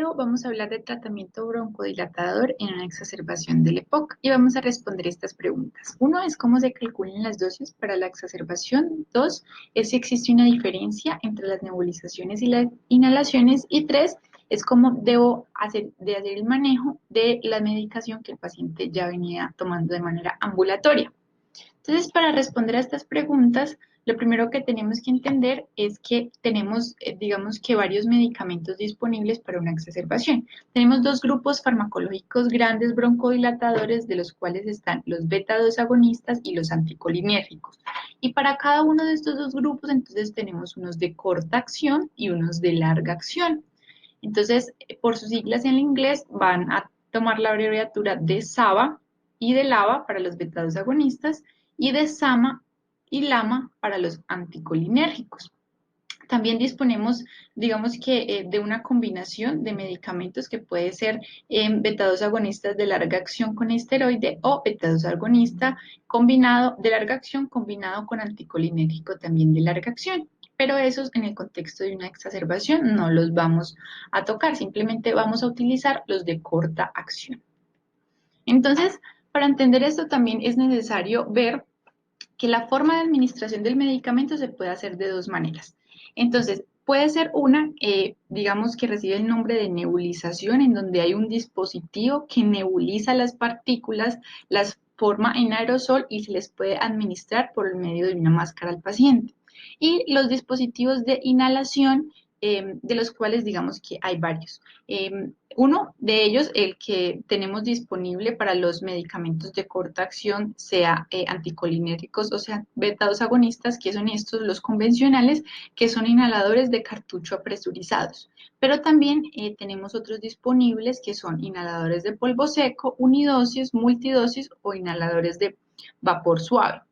capítulo vamos a hablar de tratamiento broncodilatador en una exacerbación del EPOC y vamos a responder estas preguntas. Uno es cómo se calculan las dosis para la exacerbación. Dos es si existe una diferencia entre las nebulizaciones y las inhalaciones. Y tres es cómo debo hacer el manejo de la medicación que el paciente ya venía tomando de manera ambulatoria. Entonces, para responder a estas preguntas, lo primero que tenemos que entender es que tenemos, digamos que varios medicamentos disponibles para una exacerbación. Tenemos dos grupos farmacológicos grandes broncodilatadores, de los cuales están los beta-2 agonistas y los anticolinérgicos. Y para cada uno de estos dos grupos, entonces tenemos unos de corta acción y unos de larga acción. Entonces, por sus siglas en inglés, van a tomar la abreviatura de SABA y de LABA para los beta-2 agonistas y de SAMA y LAMA para los anticolinérgicos. También disponemos, digamos que, de una combinación de medicamentos que puede ser beta-2 agonistas de larga acción con esteroide o beta-2 agonista combinado de larga acción combinado con anticolinérgico también de larga acción. Pero esos en el contexto de una exacerbación no los vamos a tocar, simplemente vamos a utilizar los de corta acción. Entonces, para entender esto también es necesario ver que la forma de administración del medicamento se puede hacer de dos maneras. Entonces, puede ser una, digamos que recibe el nombre de nebulización, en donde hay un dispositivo que nebuliza las partículas, las forma en aerosol y se les puede administrar por el medio de una máscara al paciente. Y los dispositivos de inhalación, de los cuales digamos que hay varios. Uno de ellos, el que tenemos disponible para los medicamentos de corta acción, sea anticolinérgicos o sea beta-2 agonistas, que son estos los convencionales, que son inhaladores de cartucho apresurizados. Pero también tenemos otros disponibles que son inhaladores de polvo seco, unidosis, multidosis o inhaladores de vapor suave.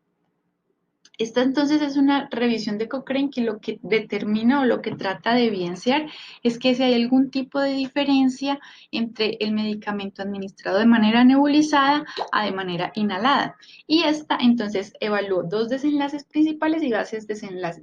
Esta entonces es una revisión de Cochrane que lo que determina o lo que trata de evidenciar es que si hay algún tipo de diferencia entre el medicamento administrado de manera nebulizada a de manera inhalada. Y esta entonces evaluó dos desenlaces principales y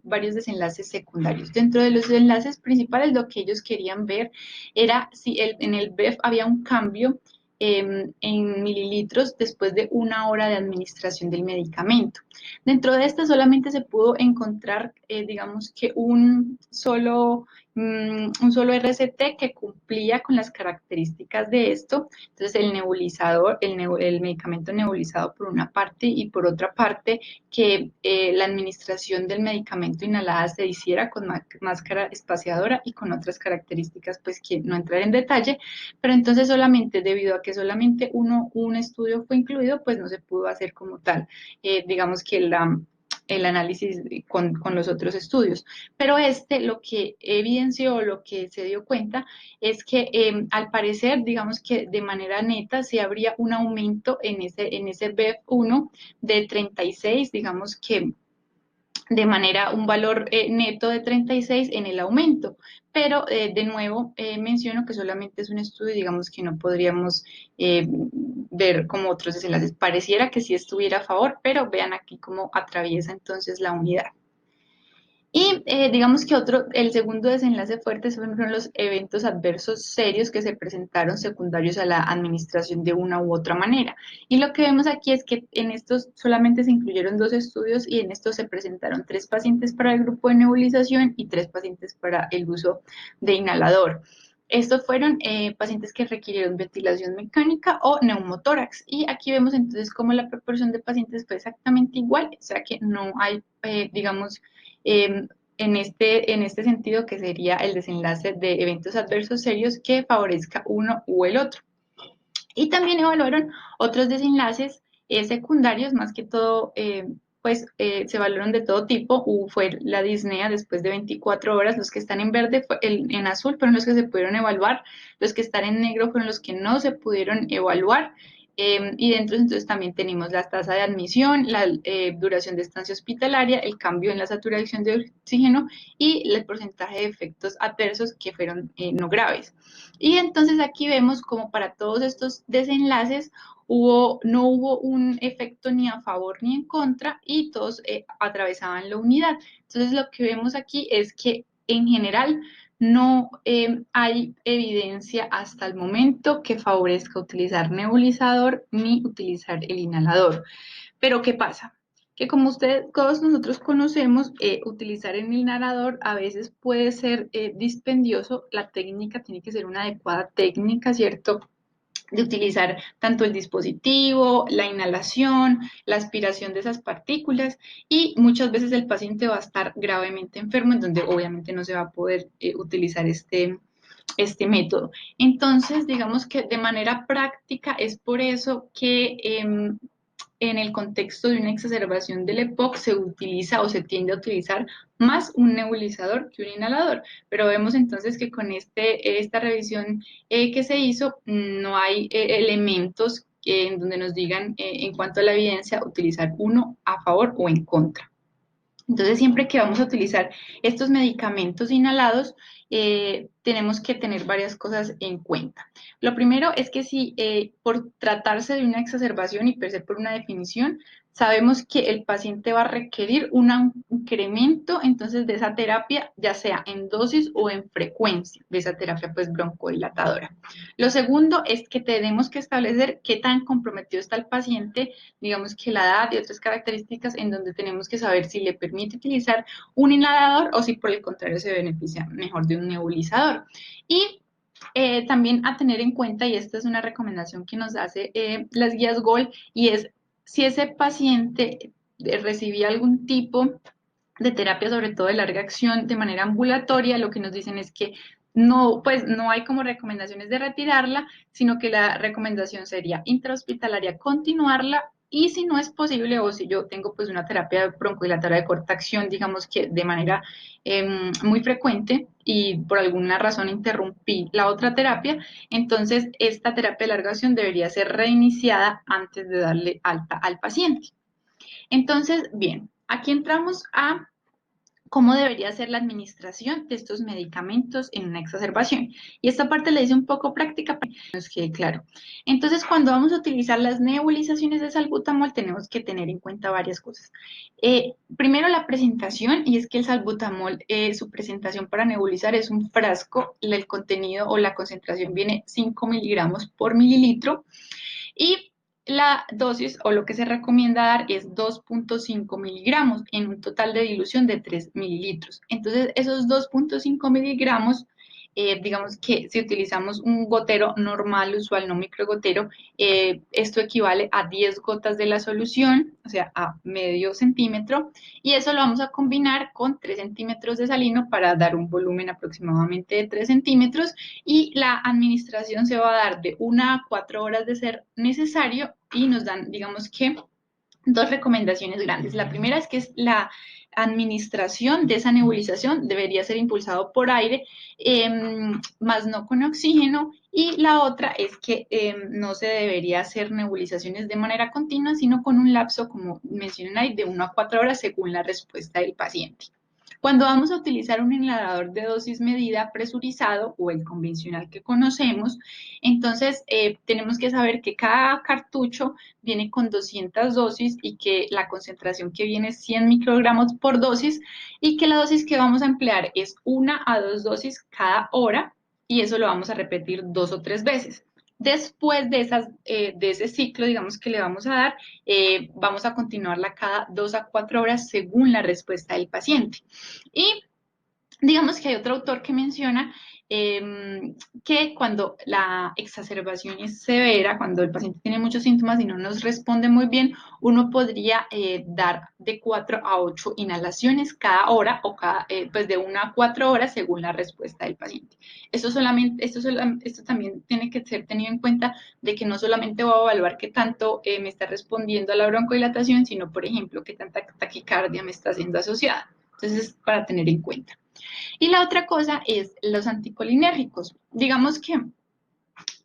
varios desenlaces secundarios. Dentro de los enlaces principales lo que ellos querían ver era si en el BEF había un cambio en mililitros después de una hora de administración del medicamento. Dentro de esta solamente se pudo encontrar, digamos que un solo RCT que cumplía con las características de esto. Entonces el nebulizador, el medicamento nebulizado por una parte y por otra parte que la administración del medicamento inhalada se hiciera con máscara espaciadora y con otras características pues que no entraré en detalle, pero entonces solamente debido a que solamente un estudio fue incluido, pues no se pudo hacer como tal, digamos que el análisis con los otros estudios. Pero lo que evidenció, lo que se dio cuenta, es que al parecer, digamos que de manera neta, sí habría un aumento en ese BEF1 de 36, digamos que de manera un valor neto de 36 en el aumento. Pero de nuevo menciono que solamente es un estudio, digamos que no podríamos ver como otros desenlaces. Pareciera que sí estuviera a favor, pero vean aquí cómo atraviesa entonces la unidad. Y digamos que el segundo desenlace fuerte fueron los eventos adversos serios que se presentaron secundarios a la administración de una u otra manera. Y lo que vemos aquí es que en estos solamente se incluyeron dos estudios y en estos se presentaron 3 pacientes para el grupo de nebulización y 3 pacientes para el uso de inhalador. Estos fueron pacientes que requirieron ventilación mecánica o neumotórax. Y aquí vemos entonces cómo la proporción de pacientes fue exactamente igual, o sea que no hay, digamos, en este sentido, que sería el desenlace de eventos adversos serios que favorezca uno u el otro. Y también evaluaron otros desenlaces secundarios, más que todo, se evaluaron de todo tipo. Fue la disnea después de 24 horas, los que están en verde, en azul fueron los que se pudieron evaluar, los que están en negro fueron los que no se pudieron evaluar. Y dentro entonces también tenemos la tasa de admisión, la duración de estancia hospitalaria, el cambio en la saturación de oxígeno y el porcentaje de efectos adversos que fueron no graves. Y entonces aquí vemos como para todos estos desenlaces no hubo un efecto ni a favor ni en contra y todos atravesaban la unidad. Entonces lo que vemos aquí es que en general no hay evidencia hasta el momento que favorezca utilizar nebulizador ni utilizar el inhalador. Pero ¿qué pasa? Que como ustedes, todos nosotros conocemos, utilizar el inhalador a veces puede ser dispendioso. La técnica tiene que ser una adecuada técnica, ¿cierto? De utilizar tanto el dispositivo, la inhalación, la aspiración de esas partículas y muchas veces el paciente va a estar gravemente enfermo, en donde obviamente no se va a poder utilizar este método. Entonces, digamos que de manera práctica es por eso que en el contexto de una exacerbación del EPOC se utiliza o se tiende a utilizar más un nebulizador que un inhalador, pero vemos entonces que con esta revisión que se hizo no hay elementos en donde nos digan en cuanto a la evidencia utilizar uno a favor o en contra. Entonces, siempre que vamos a utilizar estos medicamentos inhalados, tenemos que tener varias cosas en cuenta. Lo primero es que si por tratarse de una exacerbación y per se por una definición, sabemos que el paciente va a requerir un incremento entonces de esa terapia, ya sea en dosis o en frecuencia de esa terapia pues broncodilatadora. Lo segundo es que tenemos que establecer qué tan comprometido está el paciente, digamos que la edad y otras características en donde tenemos que saber si le permite utilizar un inhalador o si por el contrario se beneficia mejor de un nebulizador. Y también a tener en cuenta, y esta es una recomendación que nos hace las guías GOL, y es si ese paciente recibía algún tipo de terapia, sobre todo de larga acción, de manera ambulatoria, lo que nos dicen es que no, pues no hay como recomendaciones de retirarla, sino que la recomendación sería intrahospitalaria continuarla y si no es posible o si yo tengo pues una terapia broncodilatadora de corta acción, digamos que de manera muy frecuente y por alguna razón interrumpí la otra terapia, entonces esta terapia de larga acción debería ser reiniciada antes de darle alta al paciente. Entonces, bien, aquí entramos a cómo debería ser la administración de estos medicamentos en una exacerbación. Y esta parte la hice un poco práctica para que nos quede claro. Entonces, cuando vamos a utilizar las nebulizaciones de salbutamol, tenemos que tener en cuenta varias cosas. Primero, la presentación, y es que el salbutamol, su presentación para nebulizar es un frasco, el contenido o la concentración viene 5 miligramos por mililitro. Y la dosis o lo que se recomienda dar es 2.5 miligramos en un total de dilución de 3 mililitros. Entonces, esos 2.5 miligramos, digamos que si utilizamos un gotero normal, usual, no microgotero, esto equivale a 10 gotas de la solución, o sea, a medio centímetro, y eso lo vamos a combinar con 3 centímetros de salino para dar un volumen aproximadamente de 3 centímetros y la administración se va a dar de 1 a 4 horas de ser necesario y nos dan, digamos que, dos recomendaciones grandes. La primera es que es la administración de esa nebulización debería ser impulsado por aire, más no con oxígeno. Y la otra es que no se debería hacer nebulizaciones de manera continua, sino con un lapso, como mencionan ahí, de 1 a 4 horas según la respuesta del paciente. Cuando vamos a utilizar un inhalador de dosis medida presurizado o el convencional que conocemos, entonces tenemos que saber que cada cartucho viene con 200 dosis y que la concentración que viene es 100 microgramos por dosis y que la dosis que vamos a emplear es 1 a 2 dosis cada hora y eso lo vamos a repetir 2 o 3 veces. Después de ese ciclo, digamos que le vamos a dar, vamos a continuarla cada 2 a 4 horas según la respuesta del paciente. Y digamos que hay otro autor que menciona que cuando la exacerbación es severa, cuando el paciente tiene muchos síntomas y no nos responde muy bien, uno podría dar de 4 a 8 inhalaciones cada hora o pues de 1 a 4 horas según la respuesta del paciente. Esto también tiene que ser tenido en cuenta de que no solamente voy a evaluar qué tanto me está respondiendo a la broncodilatación, sino, por ejemplo, qué tanta taquicardia me está siendo asociada. Entonces, para tener en cuenta. Y la otra cosa es los anticolinérgicos. Digamos que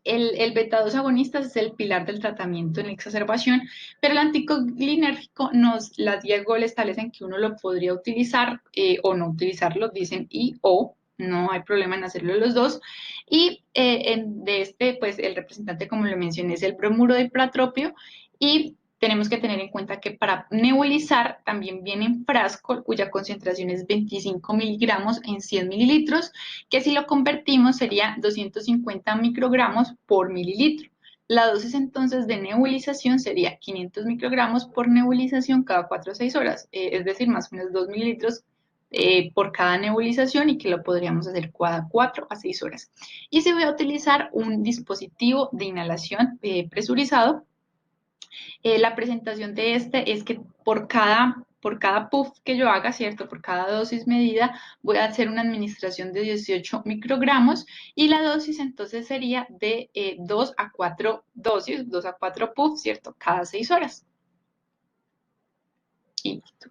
el beta-2 agonista es el pilar del tratamiento en la exacerbación, pero el anticolinérgico las guías GOL establecen que uno lo podría utilizar o no utilizarlo, dicen y o, no hay problema en hacerlo los dos. Y de pues el representante, como lo mencioné, es el bromuro de pratropio y tenemos que tener en cuenta que para nebulizar también viene en frasco cuya concentración es 25 miligramos en 100 mililitros, que si lo convertimos sería 250 microgramos por mililitro. La dosis entonces de nebulización sería 500 microgramos por nebulización cada 4 a 6 horas, es decir, más o menos 2 mililitros por cada nebulización y que lo podríamos hacer cada 4 a 6 horas. Y se va a utilizar un dispositivo de inhalación presurizado. La presentación de este es que por cada puff que yo haga, ¿cierto? Por cada dosis medida, voy a hacer una administración de 18 microgramos y la dosis entonces sería de 2 a 4 dosis, 2 a 4 puffs, ¿cierto? Cada 6 horas. Y listo.